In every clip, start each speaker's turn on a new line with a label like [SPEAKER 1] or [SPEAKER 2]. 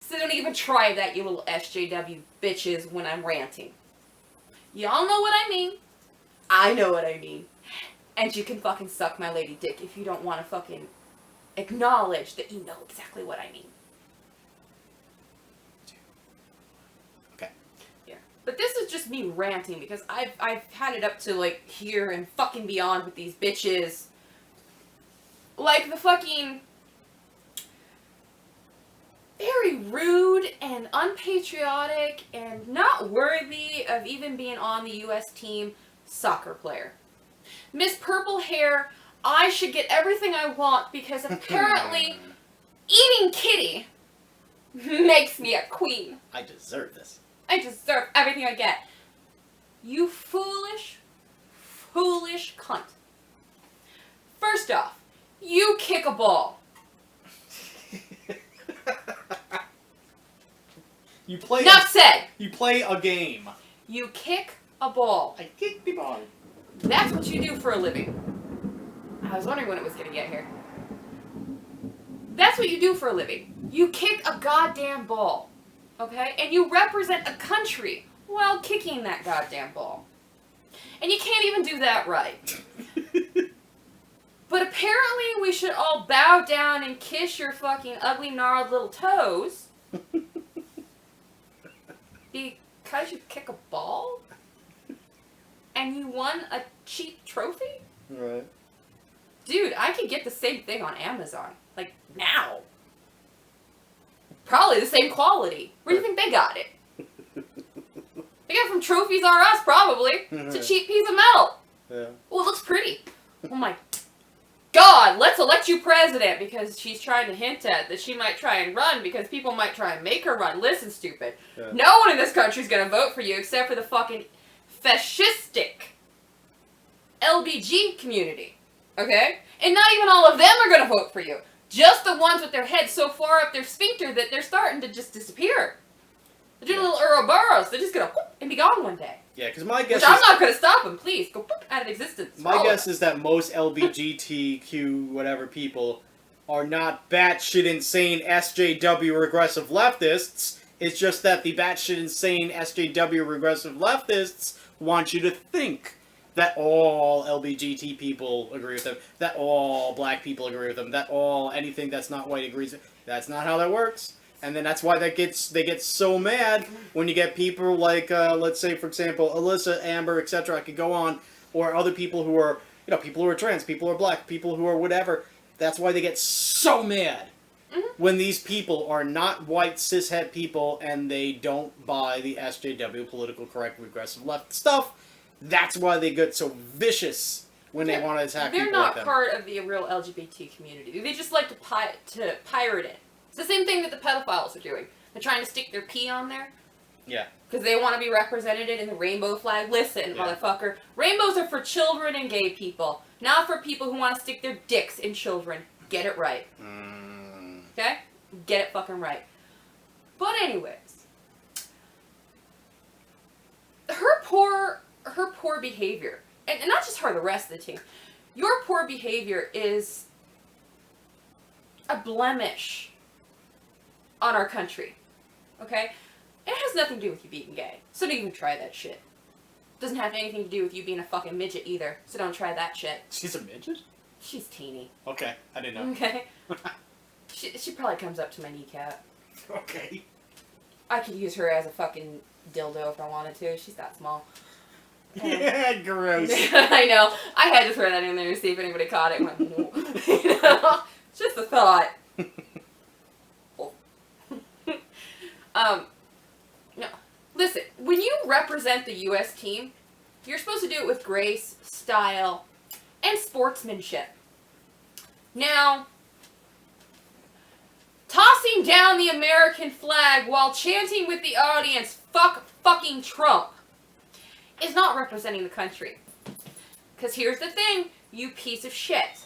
[SPEAKER 1] So don't even try that, you little SJW bitches, when I'm ranting. Y'all know what I mean. I know what I mean. And you can fucking suck my lady dick if you don't want to fucking acknowledge that you know exactly what I mean.
[SPEAKER 2] Okay.
[SPEAKER 1] Yeah. But this is just me ranting because I've had it up to like here and fucking beyond with these bitches. Like the fucking very rude and unpatriotic and not worthy of even being on the U.S. team soccer player. Miss Purple Hair, I should get everything I want because apparently eating kitty makes me a queen.
[SPEAKER 2] I deserve this.
[SPEAKER 1] I deserve everything I get. You foolish, foolish cunt. First off, you kick a ball.
[SPEAKER 2] You play.
[SPEAKER 1] Enough said.
[SPEAKER 2] You play a game.
[SPEAKER 1] You kick a ball.
[SPEAKER 2] I kick the ball.
[SPEAKER 1] That's what you do for a living. I was wondering when it was going to get here. That's what you do for a living. You kick a goddamn ball. Okay? And you represent a country while kicking that goddamn ball. And you can't even do that right. But apparently we should all bow down and kiss your fucking ugly, gnarled little toes. Because you kick a ball? And you won a cheap trophy?
[SPEAKER 2] Right.
[SPEAKER 1] Dude, I could get the same thing on Amazon. Like, now. Probably the same quality. Where do you think they got it? They got it from Trophies R Us, probably. It's a cheap piece of metal.
[SPEAKER 2] Yeah.
[SPEAKER 1] Oh, it looks pretty. Oh my God, let's elect you president, because she's trying to hint at that she might try and run because people might try and make her run. Listen, stupid.
[SPEAKER 2] Yeah.
[SPEAKER 1] No one in this country is going to vote for you except for the fucking fascistic LBG community. Okay? And not even all of them are going to vote for you. Just the ones with their heads so far up their sphincter that they're starting to just disappear. They're doing little Ouroboros. They're just going to whoop and be gone one day.
[SPEAKER 2] Yeah, because my guess
[SPEAKER 1] Which I'm not going to stop them. Please, go whoop out of existence.
[SPEAKER 2] My guess is that most LGBTQ whatever people are not batshit insane SJW regressive leftists. It's just that the batshit insane SJW regressive leftists want you to think that all LGBT people agree with them, that all black people agree with them, that all anything that's not white agrees with. That's not how that works. And then that's why they get so mad when you get people like, let's say, for example, Alyssa, Amber, etc. I could go on, or other people who are, people who are trans, people who are black, people who are whatever. That's why they get so mad when these people are not white cishet people and they don't buy the SJW political correct regressive left stuff. That's why they get so vicious when they want to attack people like them.
[SPEAKER 1] They're not part of the real LGBT community. They just like to pirate it. It's the same thing that the pedophiles are doing. They're trying to stick their pee on there.
[SPEAKER 2] Yeah.
[SPEAKER 1] Because they want to be represented in the rainbow flag. Listen, motherfucker. Rainbows are for children and gay people. Not for people who want to stick their dicks in children. Get it right. Okay? Get it fucking right. But anyways. Her poor behavior. And not just her, the rest of the team. Your poor behavior is a blemish on our country. Okay? It has nothing to do with you being gay. So don't even try that shit. Doesn't have anything to do with you being a fucking midget either. So don't try that shit.
[SPEAKER 2] She's a midget?
[SPEAKER 1] She's teeny.
[SPEAKER 2] Okay, I didn't know.
[SPEAKER 1] Okay? she probably comes up to my kneecap.
[SPEAKER 2] Okay.
[SPEAKER 1] I could use her as a fucking dildo if I wanted to. She's that small.
[SPEAKER 2] Yeah, gross.
[SPEAKER 1] I know. I had to throw that in there to see if anybody caught it. And went, just a thought. No. Listen, when you represent the U.S. team, you're supposed to do it with grace, style, and sportsmanship. Now, tossing down the American flag while chanting with the audience, "Fuck fucking Trump," is not representing the country. Because here's the thing, you piece of shit.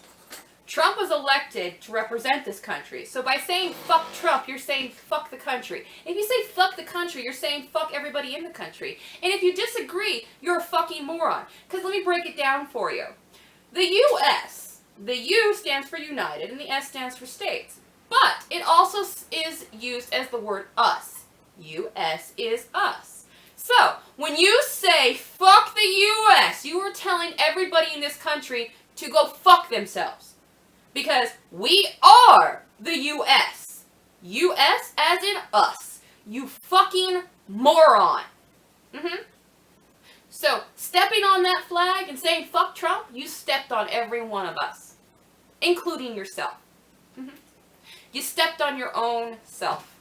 [SPEAKER 1] Trump was elected to represent this country. So by saying fuck Trump, you're saying fuck the country. If you say fuck the country, you're saying fuck everybody in the country. And if you disagree, you're a fucking moron. Because let me break it down for you. The U.S., the U stands for United and the S stands for States. But it also is used as the word us. US is us. So, when you say, fuck the US, you are telling everybody in this country to go fuck themselves. Because we are the US. US as in us. You fucking moron. So, stepping on that flag and saying fuck Trump, you stepped on every one of us. Including yourself. You stepped on your own self.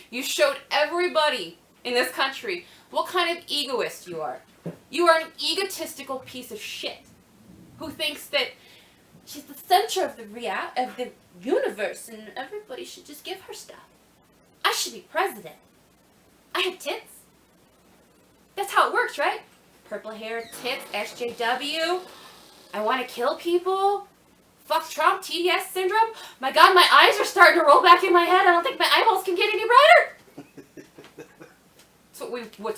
[SPEAKER 1] You showed everybody in this country what kind of egoist you are. You are an egotistical piece of shit who thinks that she's the center of the universe and everybody should just give her stuff. I should be president. I have tits. That's how it works, right? Purple hair, tits, SJW. I want to kill people. Fuck Trump, TDS syndrome. My God, my eyes are starting to roll back in my head. I don't think my eyeballs can get any brighter. That's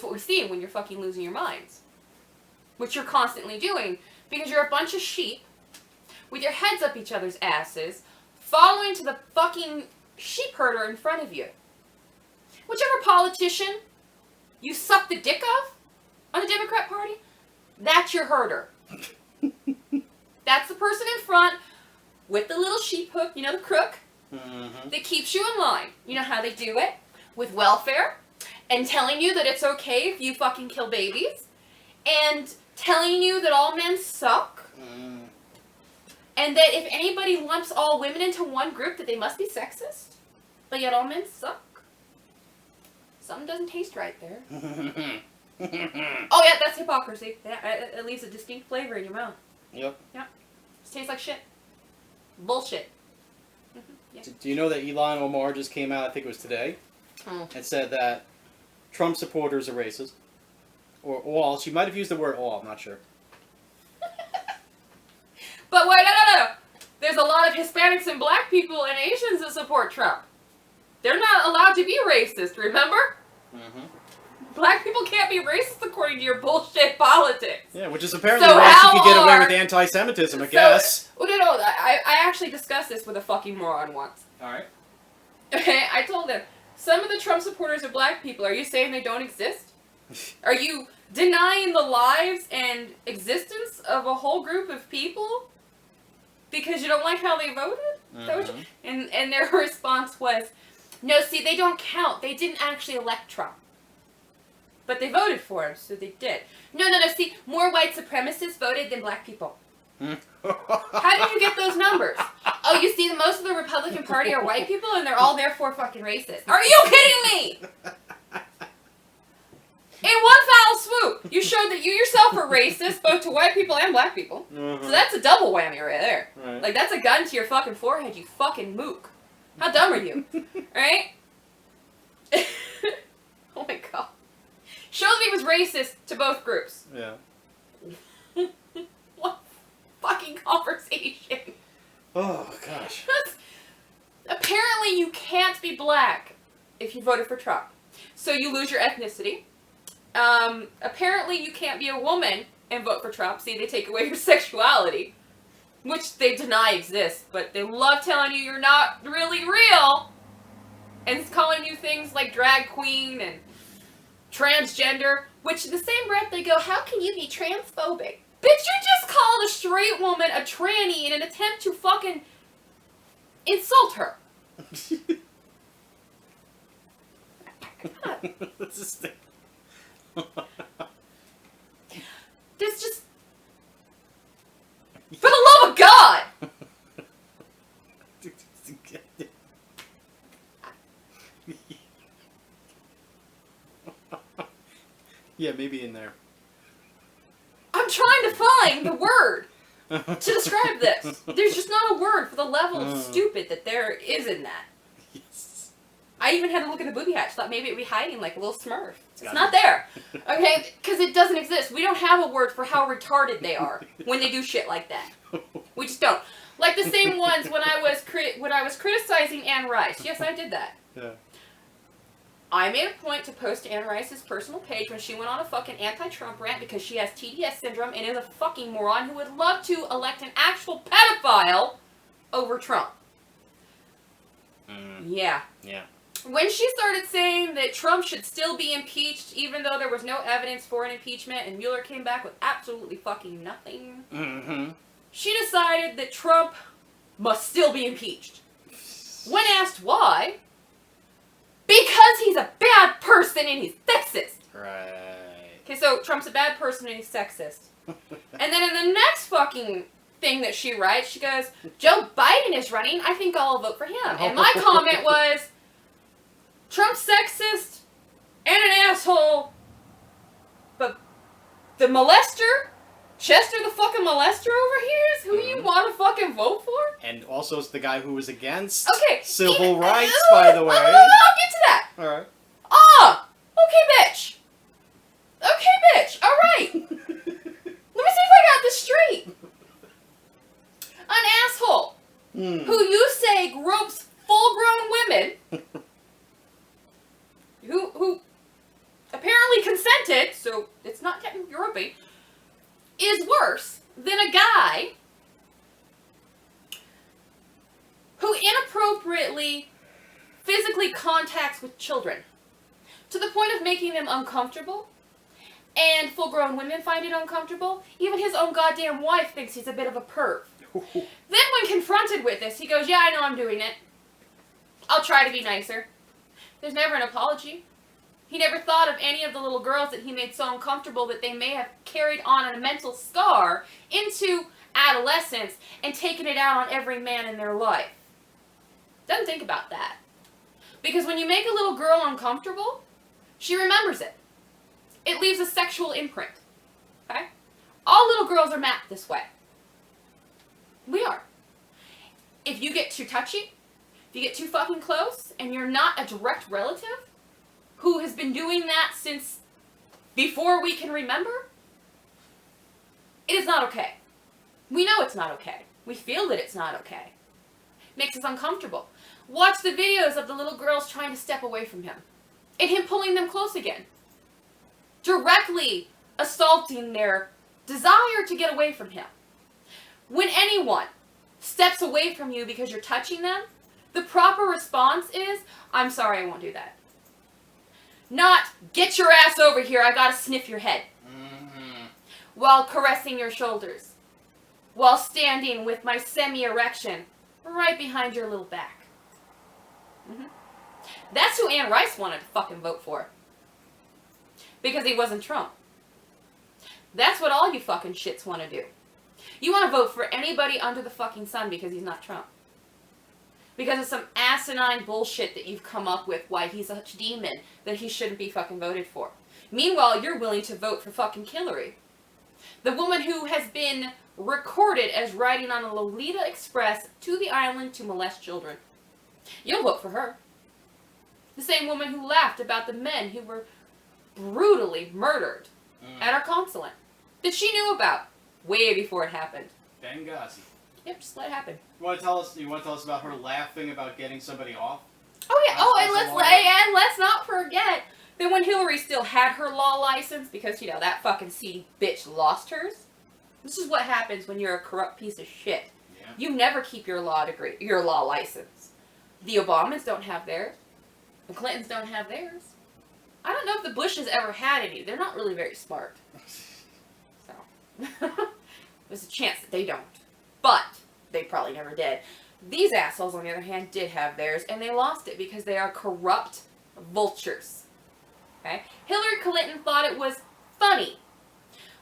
[SPEAKER 1] what we see when you're fucking losing your minds. Which you're constantly doing. Because you're a bunch of sheep with your heads up each other's asses, following to the fucking sheep herder in front of you. Whichever politician you suck the dick of on the Democrat Party, that's your herder. That's the person in front with the little sheep hook, you know, the crook, that keeps you in line. You know how they do it? With welfare, and telling you that it's okay if you fucking kill babies, and telling you that all men suck, and that if anybody lumps all women into one group, that they must be sexist, but yet all men suck. Something doesn't taste right there. Oh yeah, that's hypocrisy. It leaves a distinct flavor in your mouth.
[SPEAKER 2] Yep.
[SPEAKER 1] It tastes like shit. Bullshit. Yeah.
[SPEAKER 2] Do you know that Elon Omar just came out, I think it was today, and said that Trump supporters are racist? Or all. She might have used the word all, I'm not sure.
[SPEAKER 1] But wait, no. There's a lot of Hispanics and black people and Asians that support Trump. They're not allowed to be racist, remember? Black people can't be racist according to your bullshit politics.
[SPEAKER 2] Yeah, which is apparently why she could get away with anti-Semitism, I guess.
[SPEAKER 1] Well, no, I actually discussed this with a fucking moron once.
[SPEAKER 2] Alright.
[SPEAKER 1] Okay, I told him, some of the Trump supporters are black people. Are you saying they don't exist? Are you denying the lives and existence of a whole group of people because you don't like how they voted? And their response was, no, see, they don't count. They didn't actually elect Trump. But they voted for him, so they did. No, see, more white supremacists voted than black people. How did you get those numbers? Oh, you see, most of the Republican Party are white people, and they're all therefore fucking racist. Are you kidding me? In one foul swoop, you showed that you yourself are racist, both to white people and black people. So that's a double whammy right there. Like, that's a gun to your fucking forehead, you fucking mook. How dumb are you? Right? Oh my God. Showed that he was racist to both groups.
[SPEAKER 2] Yeah.
[SPEAKER 1] What fucking conversation?
[SPEAKER 2] Oh, gosh.
[SPEAKER 1] Apparently you can't be black if you voted for Trump. So you lose your ethnicity. Apparently you can't be a woman and vote for Trump. See, they take away your sexuality. Which they deny exists, but they love telling you you're not really real. And calling you things like drag queen and transgender, which in the same breath they go, how can you be transphobic? Bitch, you just called a straight woman a tranny in an attempt to fucking insult her.
[SPEAKER 2] What's this thing?
[SPEAKER 1] There's just... For the love of God!
[SPEAKER 2] Yeah, maybe in there.
[SPEAKER 1] I'm trying to find the word to describe this. There's just not a word for the level of stupid that there is in that.
[SPEAKER 2] Yes.
[SPEAKER 1] I even had to look at the booby hatch. Thought maybe it'd be hiding like a little Smurf. It's not there. Okay? Because it doesn't exist. We don't have a word for how retarded they are when they do shit like that. We just don't. Like the same ones when I was criticizing Anne Rice. Yes, I did that.
[SPEAKER 2] Yeah.
[SPEAKER 1] I made a point to post to Anne Rice's personal page when she went on a fucking anti-Trump rant because she has TDS syndrome and is a fucking moron who would love to elect an actual pedophile over Trump. Yeah.
[SPEAKER 2] Yeah.
[SPEAKER 1] When she started saying that Trump should still be impeached, even though there was no evidence for an impeachment, and Mueller came back with absolutely fucking nothing, she decided that Trump must still be impeached. When asked why, because he's a bad person and he's sexist.
[SPEAKER 2] Right.
[SPEAKER 1] Okay, so Trump's a bad person and he's sexist. And then in the next fucking thing that she writes, she goes, Joe Biden is running, I think I'll vote for him. And my comment was, Trump's sexist and an asshole, but the molester, Chester the fucking molester over here is who you want to fucking vote for?
[SPEAKER 2] And also it's the guy who was against
[SPEAKER 1] civil
[SPEAKER 2] rights, by the way.
[SPEAKER 1] I'll get to that.
[SPEAKER 2] Alright.
[SPEAKER 1] Okay, bitch. Okay, bitch. Alright. Let me see if I got this straight. An asshole who you say gropes full-grown women who apparently consented, so it's not technically groping, is worse than a guy who inappropriately physically contacts with children to the point of making them uncomfortable, and full-grown women find it uncomfortable. Even his own goddamn wife thinks he's a bit of a perv. Then when confronted with this, he goes, yeah, I know I'm doing it. I'll try to be nicer. There's never an apology. He never thought of any of the little girls that he made so uncomfortable that they may have carried on a mental scar into adolescence and taken it out on every man in their life. Doesn't think about that. Because when you make a little girl uncomfortable, she remembers it. It leaves a sexual imprint. Okay? All little girls are mapped this way. We are. If you get too touchy, if you get too fucking close, and you're not a direct relative who has been doing that since before we can remember, it is not okay. We know it's not okay. We feel that it's not okay. It makes us uncomfortable. Watch the videos of the little girls trying to step away from him, and him pulling them close again. Directly assaulting their desire to get away from him. When anyone steps away from you because you're touching them, the proper response is, I'm sorry, I won't do that. Not, get your ass over here, I gotta sniff your head. While caressing your shoulders. While standing with my semi-erection right behind your little back. That's who Ann Rice wanted to fucking vote for. Because he wasn't Trump. That's what all you fucking shits want to do. You want to vote for anybody under the fucking sun because he's not Trump. Because of some asinine bullshit that you've come up with why he's a demon that he shouldn't be fucking voted for. Meanwhile, you're willing to vote for fucking Hillary. The woman who has been recorded as riding on a Lolita Express to the island to molest children. You'll vote for her. The same woman who laughed about the men who were brutally murdered at our consulate. That she knew about way before it happened.
[SPEAKER 2] Benghazi.
[SPEAKER 1] Yep, just let it happen.
[SPEAKER 2] You want to tell us about her laughing about getting somebody off?
[SPEAKER 1] Oh yeah. And let's not forget that when Hillary still had her law license, because you know that fucking seedy bitch lost hers. This is what happens when you're a corrupt piece of shit. Yeah. You never keep your law degree, your law license. The Obamas don't have theirs. The Clintons don't have theirs. I don't know if the Bushes ever had any. They're not really very smart. So, there's a chance that they don't. But, they probably never did. These assholes, on the other hand, did have theirs, and they lost it because they are corrupt vultures. Okay? Hillary Clinton thought it was funny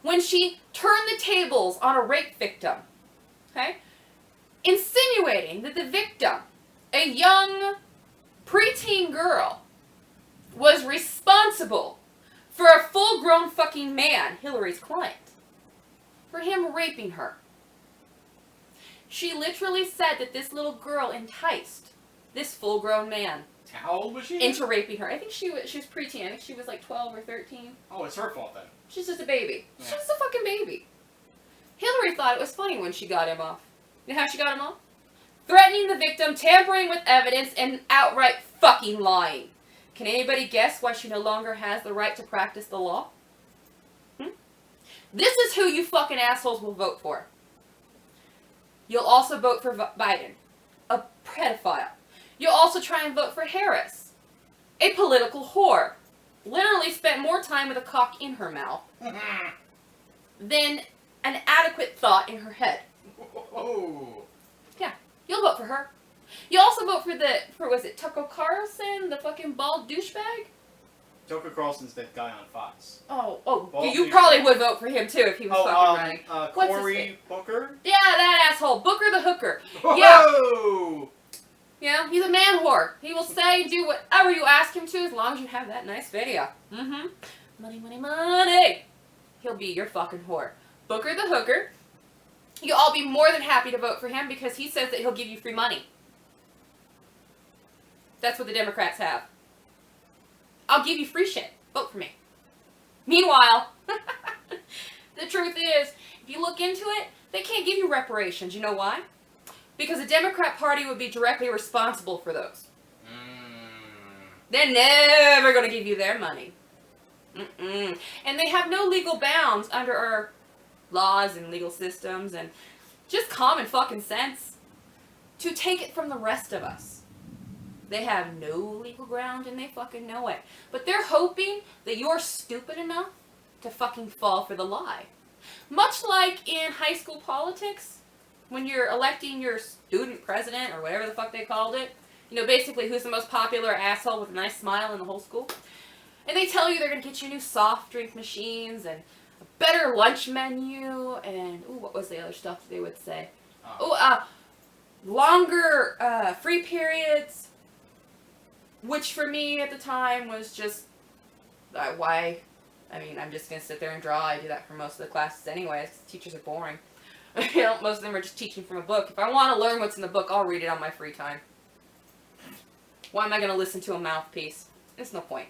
[SPEAKER 1] when she turned the tables on a rape victim. Okay? Insinuating that the victim, a young preteen girl, was responsible for a full-grown fucking man, Hillary's client, for him raping her. She literally said that this little girl enticed this full-grown man.
[SPEAKER 2] How old was she?
[SPEAKER 1] Into raping her. I think she was preteen. I think she was like 12 or 13.
[SPEAKER 2] Oh, it's her fault then.
[SPEAKER 1] She's just a baby.
[SPEAKER 2] Yeah.
[SPEAKER 1] She's just a fucking baby. Hillary thought it was funny when she got him off. You know how she got him off? Threatening the victim, tampering with evidence, and outright fucking lying. Can anybody guess why she no longer has the right to practice the law? This is who you fucking assholes will vote for. You'll also vote for Biden. A pedophile. You'll also try and vote for Harris, a political whore. Literally spent more time with a cock in her mouth than an adequate thought in her head.
[SPEAKER 2] Oh.
[SPEAKER 1] Yeah, you'll vote for her. You also vote for was it Tucker Carlson, the fucking bald douchebag?
[SPEAKER 2] Tucker Carlson's that guy on Fox.
[SPEAKER 1] Oh,
[SPEAKER 2] Bald
[SPEAKER 1] you
[SPEAKER 2] douchebag.
[SPEAKER 1] probably would vote for him too if he was fucking running. What's his
[SPEAKER 2] Cory
[SPEAKER 1] name?
[SPEAKER 2] Booker?
[SPEAKER 1] Yeah, that asshole. Booker the hooker.
[SPEAKER 2] Whoa!
[SPEAKER 1] Yeah, he's a man whore. He will say and do whatever you ask him to as long as you have that nice video. Mm-hmm. Money, money, money. He'll be your fucking whore. Booker the hooker. You'll all be more than happy to vote for him because he says that he'll give you free money. That's what the Democrats have. I'll give you free shit. Vote for me. Meanwhile, the truth is, if you look into it, they can't give you reparations. You know why? Because the Democrat Party would be directly responsible for those. They're never going to give you their money. And they have no legal bounds under our laws and legal systems and just common fucking sense to take it from the rest of us. They have no legal ground and they fucking know it. But they're hoping that you're stupid enough to fucking fall for the lie. Much like in high school politics, when you're electing your student president or whatever the fuck they called it, you know, basically who's the most popular asshole with a nice smile in the whole school. And they tell you they're going to get you new soft drink machines and a better lunch menu and, ooh, what was the other stuff they would say? Longer free periods, which for me at the time was just, why? I mean, I'm just going to sit there and draw. I do that for most of the classes anyways. Teachers are boring. You know, most of them are just teaching from a book. If I want to learn what's in the book, I'll read it on my free time. Why am I going to listen to a mouthpiece? There's no point.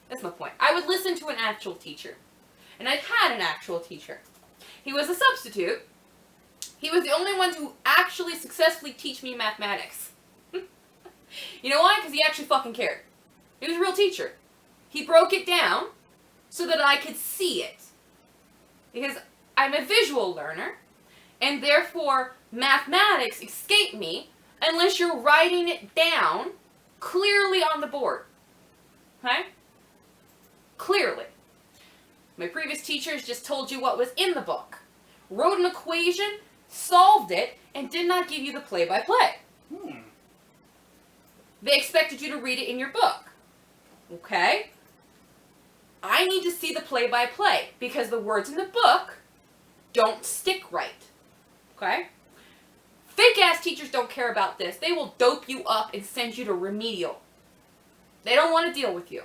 [SPEAKER 1] There's no point. I would listen to an actual teacher. And I've had an actual teacher. He was a substitute. He was the only one to actually successfully teach me mathematics. You know why? Because he actually fucking cared. He was a real teacher. He broke it down so that I could see it. Because I'm a visual learner, and therefore mathematics escape me unless you're writing it down clearly on the board. Okay? Clearly. My previous teachers just told you what was in the book, wrote an equation, solved it, and did not give you the play-by-play. They expected you to read it in your book. Okay? I need to see the play-by-play because the words in the book don't stick right. Okay? Fake-ass teachers don't care about this. They will dope you up and send you to remedial. They don't want to deal with you.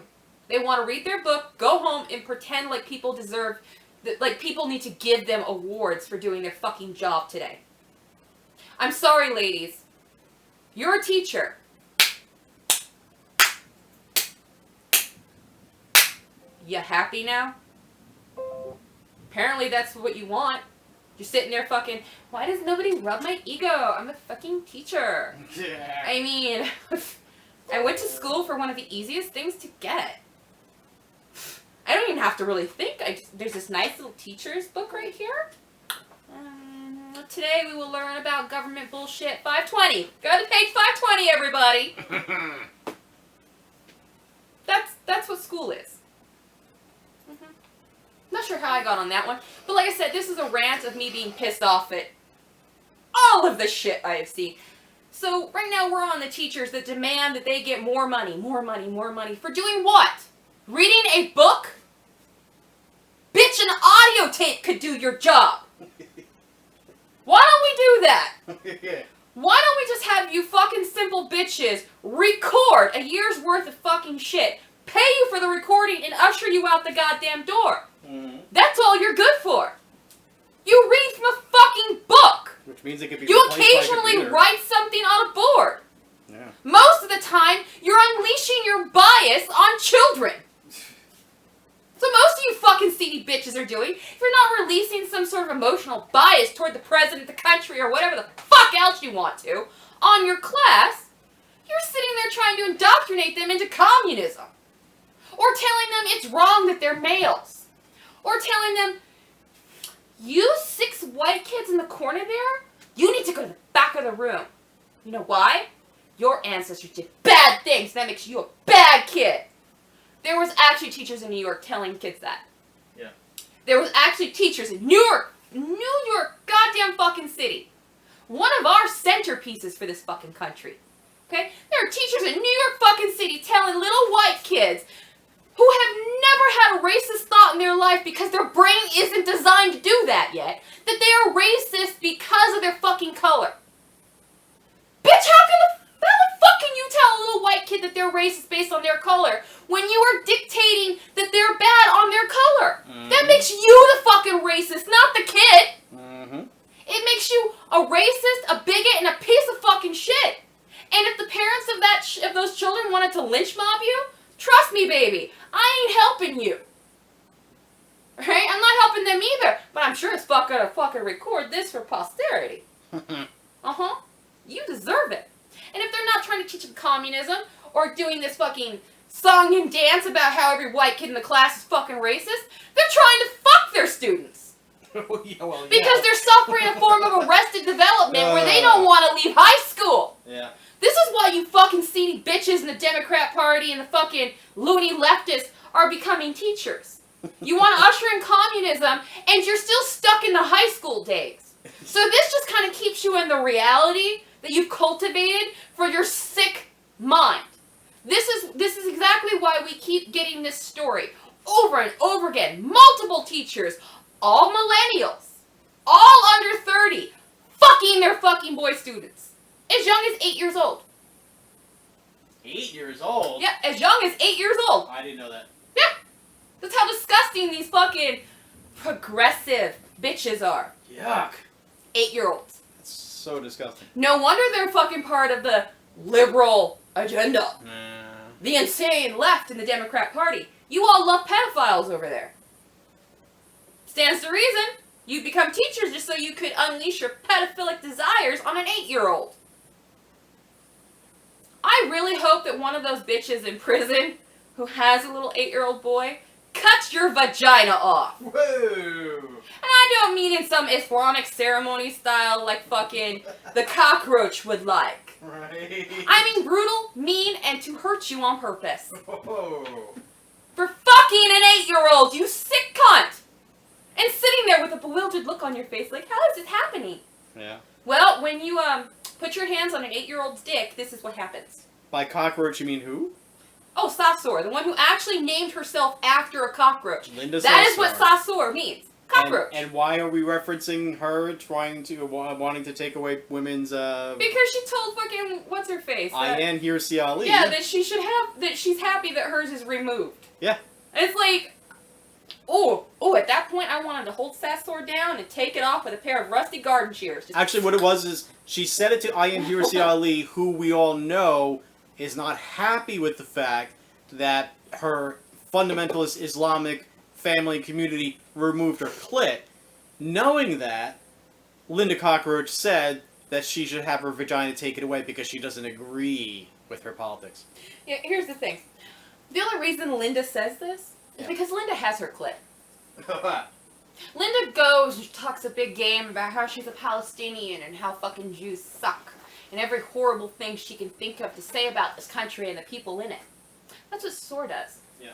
[SPEAKER 1] They want to read their book, go home, and pretend like people deserve, like people need to give them awards for doing their fucking job today. I'm sorry, ladies. You're a teacher. You happy now? Apparently that's what you want. You're sitting there fucking, why does nobody rub my ego? I'm a fucking teacher.
[SPEAKER 2] Yeah.
[SPEAKER 1] I mean, I went to school for one of the easiest things to get. I don't even have to really think. There's this nice little teacher's book right here. Today we will learn about government bullshit 520. Go to page 520, everybody. That's what school is. Not sure how I got on that one. But like I said, this is a rant of me being pissed off at all of the shit I have seen. So right now we're on the teachers that demand that they get more money. For doing what? Reading a book? Bitch, an audio tape could do your job. Why don't we do that? Why don't we just have you fucking simple bitches record a year's worth of fucking shit, pay you for the recording, and usher you out the goddamn door? That's all you're good for. You read from a fucking book.
[SPEAKER 2] Which means it could be.
[SPEAKER 1] You occasionally write something on a board.
[SPEAKER 2] Yeah.
[SPEAKER 1] Most of the time, you're unleashing your bias on children. So most of you fucking seedy bitches are doing, if you're not releasing some sort of emotional bias toward the president, the country, or whatever the fuck else you want to, on your class, you're sitting there trying to indoctrinate them into communism. Or telling them it's wrong that they're males. Or telling them, you 6 white kids in the corner there, you need to go to the back of the room. You know why? Your ancestors did bad things. That makes you a bad kid. There was actually teachers in New York telling kids that.
[SPEAKER 2] Yeah.
[SPEAKER 1] There was actually teachers in New York, goddamn fucking city. One of our centerpieces for this fucking country. Okay? There are teachers in New York fucking city telling little white kids who have never had a racist thought in their life because their brain isn't designed to do that yet, that they are racist because of their fucking color. Bitch, how the fuck can you tell a little white kid that they're racist based on their color when you are dictating that they're bad on their color? Mm-hmm. That makes you the fucking racist, not the kid. Mm-hmm. It makes you a racist, a bigot, and a piece of fucking shit. And if the parents of those children wanted to lynch mob you, trust me, baby, I ain't helping you. Right? I'm not helping them either, but I'm sure as fuck gonna fucking record this for posterity. Uh-huh. You deserve it. And if they're not trying to teach them communism, or doing this fucking song and dance about how every white kid in the class is fucking racist, they're trying to fuck their students. Because they're suffering a form of arrested development where they don't want to leave high school. Yeah. This is why you fucking seedy bitches in the Democrat Party and the fucking loony leftists are becoming teachers. You want to usher in communism, and you're still stuck in the high school days. So this just kind of keeps you in the reality that you've cultivated for your sick mind. This is exactly why we keep getting this story over and over again. Multiple teachers, all millennials, all under 30, fucking their fucking boy students. As young as 8 years old.
[SPEAKER 2] 8 years old?
[SPEAKER 1] Yeah, as young as 8 years old.
[SPEAKER 2] I didn't know that.
[SPEAKER 1] Yeah. That's how disgusting these fucking progressive bitches are.
[SPEAKER 2] Yuck.
[SPEAKER 1] 8-year-olds.
[SPEAKER 2] That's so disgusting.
[SPEAKER 1] No wonder they're fucking part of the liberal agenda. The insane left in the Democrat Party. You all love pedophiles over there. Stands to reason. You become teachers just so you could unleash your pedophilic desires on an 8-year-old. I really hope that one of those bitches in prison who has a little 8-year-old boy cuts your vagina off.
[SPEAKER 2] Whoa!
[SPEAKER 1] And I don't mean in some Islamic ceremony style like fucking the cockroach would like.
[SPEAKER 2] Right.
[SPEAKER 1] I mean brutal, mean, and to hurt you on purpose.
[SPEAKER 2] Whoa.
[SPEAKER 1] For fucking an 8-year-old, you sick cunt! And sitting there with a bewildered look on your face like, how is this happening?
[SPEAKER 2] Yeah.
[SPEAKER 1] Well, when you put your hands on an 8-year-old's dick, this is what happens.
[SPEAKER 2] By cockroach, you mean who?
[SPEAKER 1] Oh, Sasor, the one who actually named herself after a cockroach.
[SPEAKER 2] Linda
[SPEAKER 1] That is
[SPEAKER 2] Sasor.
[SPEAKER 1] what Sasor means. Cockroach.
[SPEAKER 2] And why are we referencing her wanting to take away women's
[SPEAKER 1] Because she told fucking what's her face?
[SPEAKER 2] Ayan Hirsi Ali.
[SPEAKER 1] Yeah, that she should have that she's happy that hers is removed.
[SPEAKER 2] Yeah.
[SPEAKER 1] And it's like at that point I wanted to hold Sasor down and take it off with a pair of rusty garden shears.
[SPEAKER 2] Actually, what it was is she said it to Ayan Hirsi Ali, who we all know is not happy with the fact that her fundamentalist Islamic family community removed her clit. Knowing that, Linda Cockroach said that she should have her vagina taken away because she doesn't agree with her politics.
[SPEAKER 1] Yeah, here's the thing. The only reason Linda says this is because Linda has her clit. Linda goes and talks a big game about how she's a Palestinian and how fucking Jews suck and every horrible thing she can think of to say about this country and the people in it. That's what Sor does.
[SPEAKER 2] Yeah.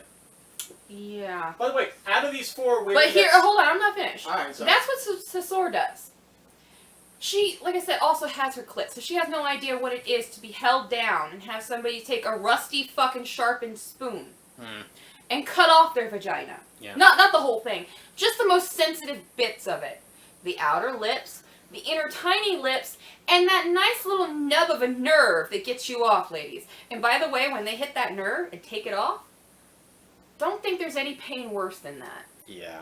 [SPEAKER 1] Yeah.
[SPEAKER 2] By the way, out of these four women...
[SPEAKER 1] But here, hold on, I'm not finished.
[SPEAKER 2] Alright, sorry.
[SPEAKER 1] That's what Sor does. She, like I said, also has her clit, so she has no idea what it is to be held down and have somebody take a rusty fucking sharpened spoon and cut off their vagina.
[SPEAKER 2] Yeah.
[SPEAKER 1] Not the whole thing. Just the most sensitive bits of it. The outer lips, the inner tiny lips, and that nice little nub of a nerve that gets you off, ladies. And by the way, when they hit that nerve and take it off, don't think there's any pain worse than that.
[SPEAKER 2] Yeah.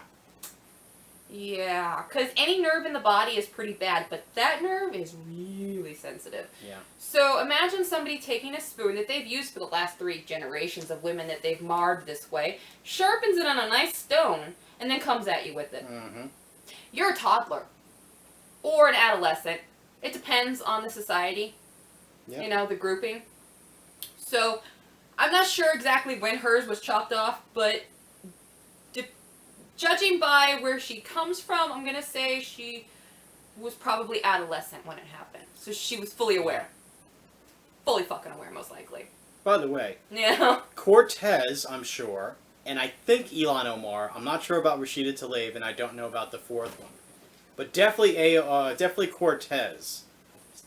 [SPEAKER 1] Yeah, because any nerve in the body is pretty bad, but that nerve is really sensitive.
[SPEAKER 2] Yeah.
[SPEAKER 1] So imagine somebody taking a spoon that they've used for the last 3 generations of women that they've marred this way, sharpens it on a nice stone, and then comes at you with it. Mm-hmm. You're a toddler. Or an adolescent. It depends on the society. Yep. You know, the grouping. So, I'm not sure exactly when hers was chopped off, but judging by where she comes from, I'm going to say she was probably adolescent when it happened. So she was fully aware. fully fucking aware, most likely.
[SPEAKER 2] By the way,
[SPEAKER 1] Yeah.
[SPEAKER 2] Cortez, I'm sure, and I think Elon Omar. I'm not sure about Rashida Tlaib, and I don't know about the fourth one. But definitely Cortez,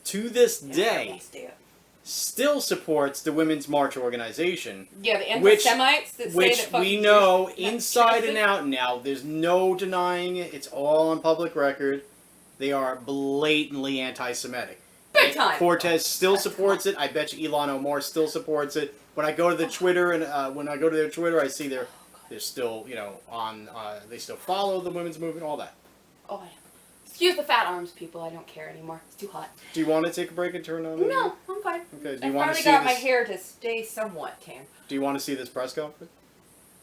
[SPEAKER 2] to this day, still supports the Women's March organization.
[SPEAKER 1] Yeah, the anti-Semites that say that
[SPEAKER 2] we know inside and out now. There's no denying it. It's all on public record. They are blatantly anti-Semitic.
[SPEAKER 1] Big time.
[SPEAKER 2] Cortez still supports it. I bet you Elon Omar still supports it. When I go to the Twitter and their Twitter, I see they're still on. They still follow the women's movement, all that.
[SPEAKER 1] Oh, I know. Excuse the fat arms, people. I don't care anymore. It's too hot.
[SPEAKER 2] Do you want to take a break and turn on?
[SPEAKER 1] No, I'm fine.
[SPEAKER 2] Okay.
[SPEAKER 1] I finally got my hair to stay somewhat tan.
[SPEAKER 2] Do you want to see this press conference?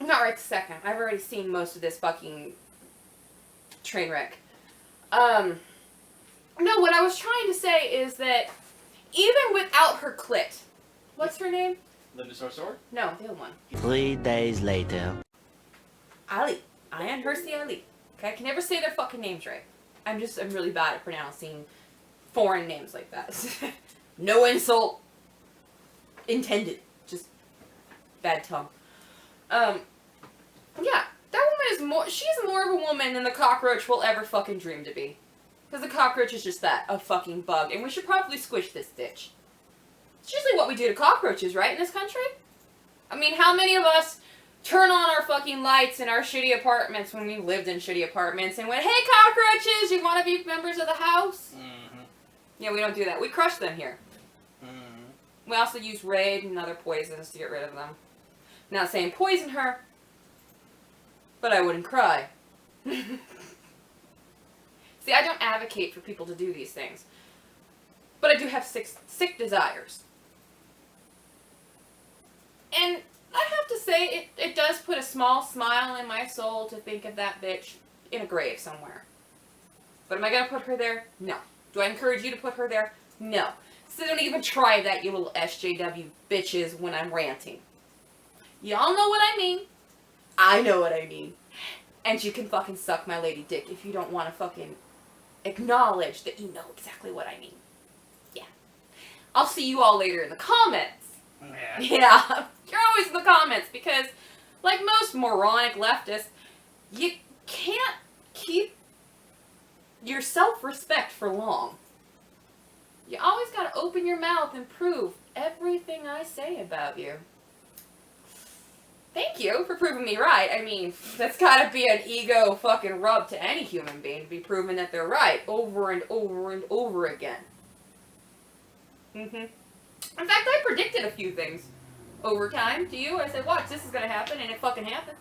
[SPEAKER 1] Not right this second. I've already seen most of this fucking train wreck. No, what I was trying to say is that even without her clit, what's her name?
[SPEAKER 2] Linda Sarsour?
[SPEAKER 1] No, the other one.
[SPEAKER 3] 3 days later.
[SPEAKER 1] Ali. Ayan Hirsi Ali. Okay, I can never say their fucking names right. I'm really bad at pronouncing foreign names like that. No insult intended. Just bad tongue. Yeah, that woman she's more of a woman than the cockroach will ever fucking dream to be. Because the cockroach is just that, a fucking bug, and we should probably squish this bitch. It's usually what we do to cockroaches, right, in this country? I mean, how many of us turn on our fucking lights in our shitty apartments when we lived in shitty apartments and went, hey, cockroaches, you want to be members of the house?
[SPEAKER 2] Mm-hmm.
[SPEAKER 1] Yeah, we don't do that. We crush them here.
[SPEAKER 2] Mm-hmm.
[SPEAKER 1] We also use Raid and other poisons to get rid of them. Not saying poison her, but I wouldn't cry. See, I don't advocate for people to do these things. But I do have sick desires. And I have to say, it does put a small smile in my soul to think of that bitch in a grave somewhere. But am I going to put her there? No. Do I encourage you to put her there? No. So don't even try that, you little SJW bitches, when I'm ranting. Y'all know what I mean. I know what I mean. And you can fucking suck my lady dick if you don't want to fucking acknowledge that you know exactly what I mean. Yeah. I'll see you all later in the comments.
[SPEAKER 2] Yeah.
[SPEAKER 1] Yeah. You're always in the comments because, like most moronic leftists, you can't keep your self-respect for long. You always gotta open your mouth and prove everything I say about you. Thank you for proving me right. I mean, that's gotta be an ego fucking rub to any human being to be proven that they're right over and over and over again. In fact, I predicted a few things over time to you. I said, watch, this is gonna happen, and it fucking happened.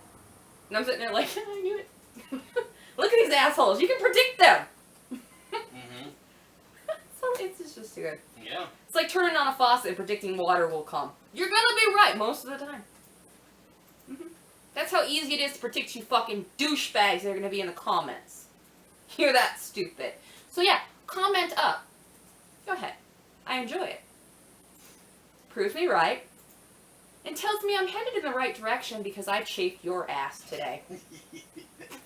[SPEAKER 1] And I'm sitting there like, I knew it. Look at these assholes. You can predict them. So it's just good.
[SPEAKER 2] Yeah.
[SPEAKER 1] It's like turning on a faucet and predicting water will come. You're gonna be right most of the time. That's how easy it is to predict you fucking douchebags that are gonna be in the comments. You're that stupid. So yeah, comment up. Go ahead. I enjoy it. Proves me right. And tells me I'm headed in the right direction because I chafed your ass today.